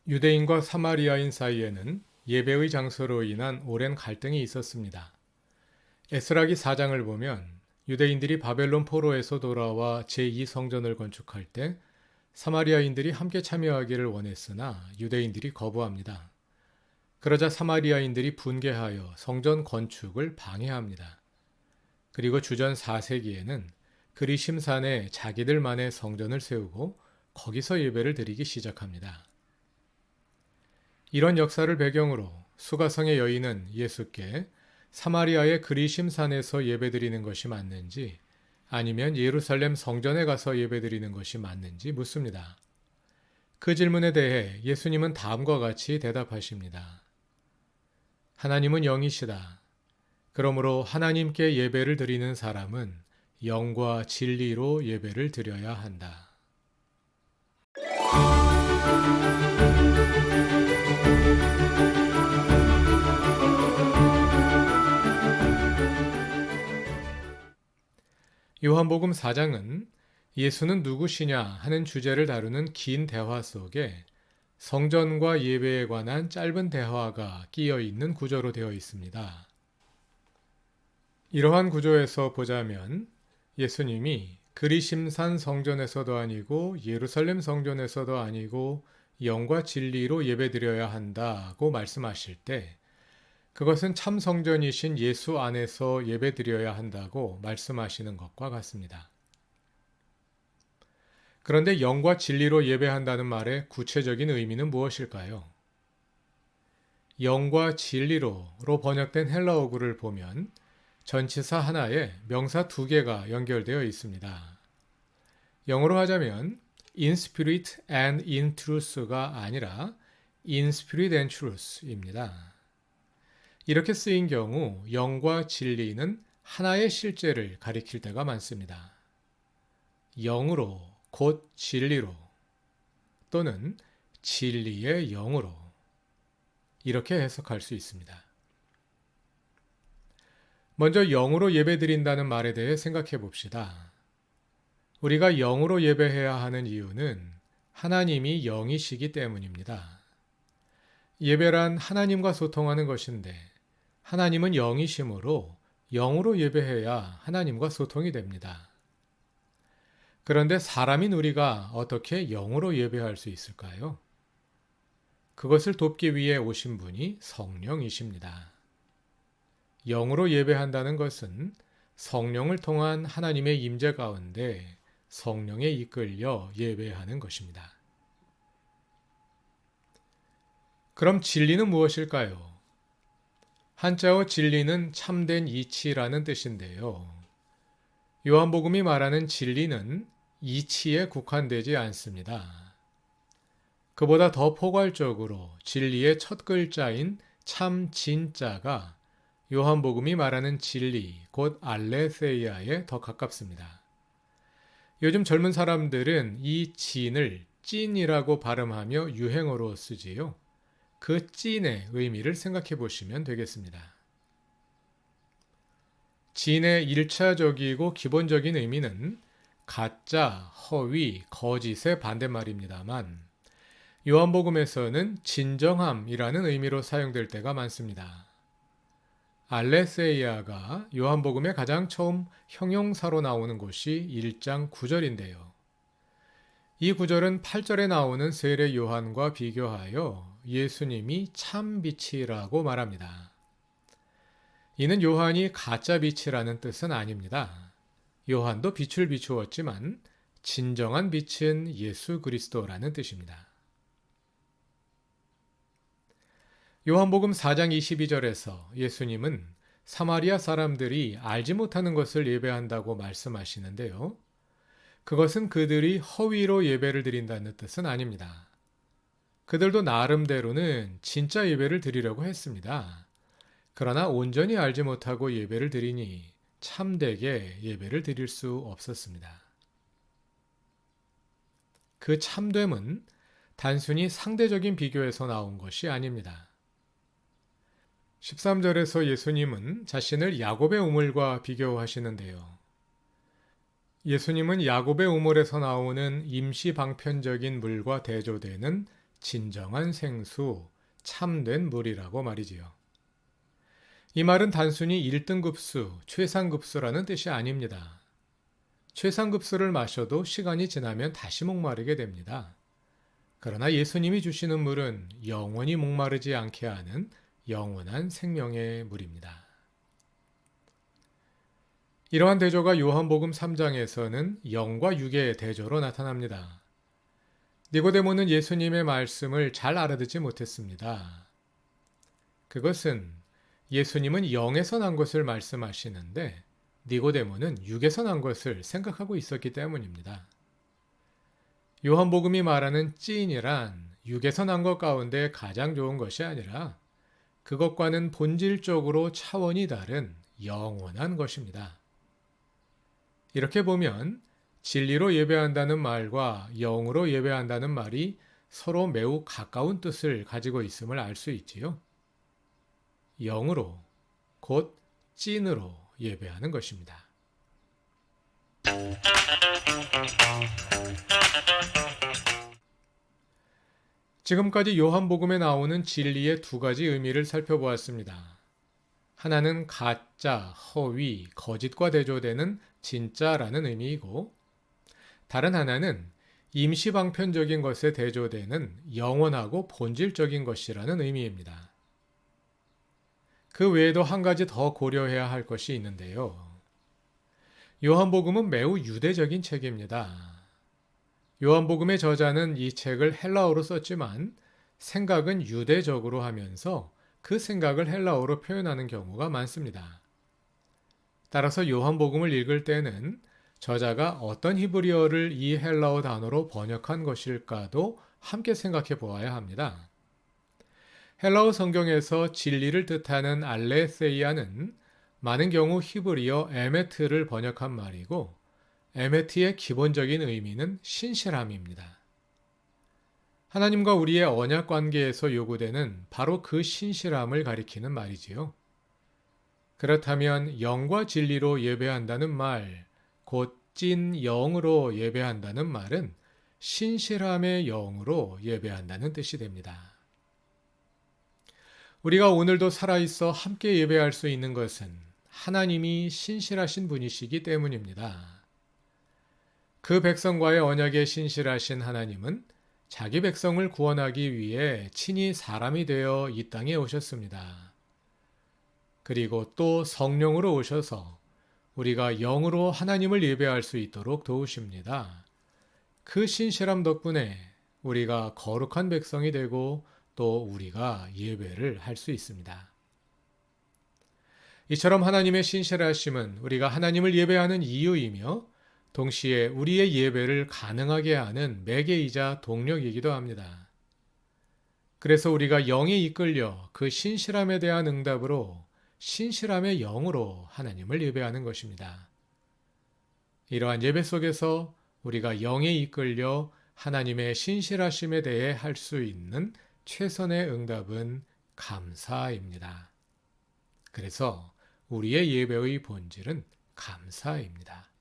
유대인과 사마리아인 사이에는 예배의 장소로 인한 오랜 갈등이 있었습니다. 에스라기 4장을 보면 유대인들이 바벨론 포로에서 돌아와 제2성전을 건축할 때 사마리아인들이 함께 참여하기를 원했으나 유대인들이 거부합니다. 그러자 사마리아인들이 분개하여 성전 건축을 방해합니다. 그리고 주전 4세기에는 그리심산에 자기들만의 성전을 세우고 거기서 예배를 드리기 시작합니다. 이런 역사를 배경으로 수가성의 여인은 예수께 사마리아의 그리심산에서 예배드리는 것이 맞는지 아니면 예루살렘 성전에 가서 예배드리는 것이 맞는지 묻습니다. 그 질문에 대해 예수님은 다음과 같이 대답하십니다. 하나님은 영이시다. 그러므로 하나님께 예배를 드리는 사람은 영과 진리로 예배를 드려야 한다. 요한복음 4장은 예수는 누구시냐 하는 주제를 다루는 긴 대화 속에 성전과 예배에 관한 짧은 대화가 끼어 있는 구조로 되어 있습니다. 이러한 구조에서 보자면 예수님이 그리심산 성전에서도 아니고 예루살렘 성전에서도 아니고 영과 진리로 예배드려야 한다고 말씀하실 때 그것은 참 성전이신 예수 안에서 예배드려야 한다고 말씀하시는 것과 같습니다. 그런데 영과 진리로 예배한다는 말의 구체적인 의미는 무엇일까요? 영과 진리로로 번역된 헬라어구를 보면 전치사 하나에 명사 두 개가 연결되어 있습니다. 영어로 하자면 in spirit and in truth가 아니라 in spirit and truth입니다. 이렇게 쓰인 경우 영과 진리는 하나의 실제를 가리킬 때가 많습니다. 영으로 곧 진리로 또는 진리의 영으로 이렇게 해석할 수 있습니다. 먼저 영으로 예배드린다는 말에 대해 생각해 봅시다. 우리가 영으로 예배해야 하는 이유는 하나님이 영이시기 때문입니다. 예배란 하나님과 소통하는 것인데 하나님은 영이시므로 영으로 예배해야 하나님과 소통이 됩니다. 그런데 사람인 우리가 어떻게 영으로 예배할 수 있을까요? 그것을 돕기 위해 오신 분이 성령이십니다. 영으로 예배한다는 것은 성령을 통한 하나님의 임재 가운데 성령에 이끌려 예배하는 것입니다. 그럼 진리는 무엇일까요? 한자어 진리는 참된 이치라는 뜻인데요. 요한복음이 말하는 진리는 이치에 국한되지 않습니다. 그보다 더 포괄적으로 진리의 첫 글자인 참 진짜가 요한복음이 말하는 진리, 곧 알레세이아에 더 가깝습니다. 요즘 젊은 사람들은 이 진을 찐이라고 발음하며 유행어로 쓰지요. 그 찐의 의미를 생각해 보시면 되겠습니다. 진의 1차적이고 기본적인 의미는 가짜, 허위, 거짓의 반대말입니다만 요한복음에서는 진정함이라는 의미로 사용될 때가 많습니다. 알레세이아가 요한복음에 가장 처음 형용사로 나오는 곳이 1장 9절인데요. 이 구절은 8절에 나오는 세례 요한과 비교하여 예수님이 참 빛이라고 말합니다. 이는 요한이 가짜 빛이라는 뜻은 아닙니다. 요한도 빛을 비추었지만 진정한 빛은 예수 그리스도라는 뜻입니다. 요한복음 4장 22절에서 예수님은 사마리아 사람들이 알지 못하는 것을 예배한다고 말씀하시는데요. 그것은 그들이 허위로 예배를 드린다는 뜻은 아닙니다. 그들도 나름대로는 진짜 예배를 드리려고 했습니다. 그러나 온전히 알지 못하고 예배를 드리니 참되게 예배를 드릴 수 없었습니다. 그 참됨은 단순히 상대적인 비교에서 나온 것이 아닙니다. 13절에서 예수님은 자신을 야곱의 우물과 비교하시는데요. 예수님은 야곱의 우물에서 나오는 임시 방편적인 물과 대조되는 진정한 생수, 참된 물이라고 말이지요. 이 말은 단순히 1등급수, 최상급수라는 뜻이 아닙니다. 최상급수를 마셔도 시간이 지나면 다시 목마르게 됩니다. 그러나 예수님이 주시는 물은 영원히 목마르지 않게 하는 영원한 생명의 물입니다. 이러한 대조가 요한복음 3장에서는 영과 육의 대조로 나타납니다. 니고데모는 예수님의 말씀을 잘 알아듣지 못했습니다. 그것은 예수님은 영에서 난 것을 말씀하시는데 니고데모는 육에서 난 것을 생각하고 있었기 때문입니다. 요한복음이 말하는 찐이란 육에서 난 것 가운데 가장 좋은 것이 아니라 그것과는 본질적으로 차원이 다른 영원한 것입니다. 이렇게 보면 진리로 예배한다는 말과 영으로 예배한다는 말이 서로 매우 가까운 뜻을 가지고 있음을 알 수 있지요. 영으로, 곧 찐으로 예배하는 것입니다. 지금까지 요한복음에 나오는 진리의 두 가지 의미를 살펴보았습니다. 하나는 가짜, 허위, 거짓과 대조되는 진짜라는 의미이고, 다른 하나는 임시방편적인 것에 대조되는 영원하고 본질적인 것이라는 의미입니다. 그 외에도 한 가지 더 고려해야 할 것이 있는데요. 요한복음은 매우 유대적인 책입니다. 요한복음의 저자는 이 책을 헬라어로 썼지만 생각은 유대적으로 하면서 그 생각을 헬라어로 표현하는 경우가 많습니다. 따라서 요한복음을 읽을 때는 저자가 어떤 히브리어를 이 헬라어 단어로 번역한 것일까도 함께 생각해 보아야 합니다. 헬라어 성경에서 진리를 뜻하는 알레세이아는 많은 경우 히브리어 에메트를 번역한 말이고 에메트의 기본적인 의미는 신실함입니다. 하나님과 우리의 언약 관계에서 요구되는 바로 그 신실함을 가리키는 말이지요. 그렇다면 영과 진리로 예배한다는 말, 곧 찐 영으로 예배한다는 말은 신실함의 영으로 예배한다는 뜻이 됩니다. 우리가 오늘도 살아있어 함께 예배할 수 있는 것은 하나님이 신실하신 분이시기 때문입니다. 그 백성과의 언약에 신실하신 하나님은 자기 백성을 구원하기 위해 친히 사람이 되어 이 땅에 오셨습니다. 그리고 또 성령으로 오셔서 우리가 영으로 하나님을 예배할 수 있도록 도우십니다. 그 신실함 덕분에 우리가 거룩한 백성이 되고 또 우리가 예배를 할 수 있습니다. 이처럼 하나님의 신실하심은 우리가 하나님을 예배하는 이유이며 동시에 우리의 예배를 가능하게 하는 매개이자 동력이기도 합니다. 그래서 우리가 영에 이끌려 그 신실함에 대한 응답으로 신실함의 영으로 하나님을 예배하는 것입니다. 이러한 예배 속에서 우리가 영에 이끌려 하나님의 신실하심에 대해 할 수 있는 최선의 응답은 감사입니다. 그래서 우리의 예배의 본질은 감사입니다.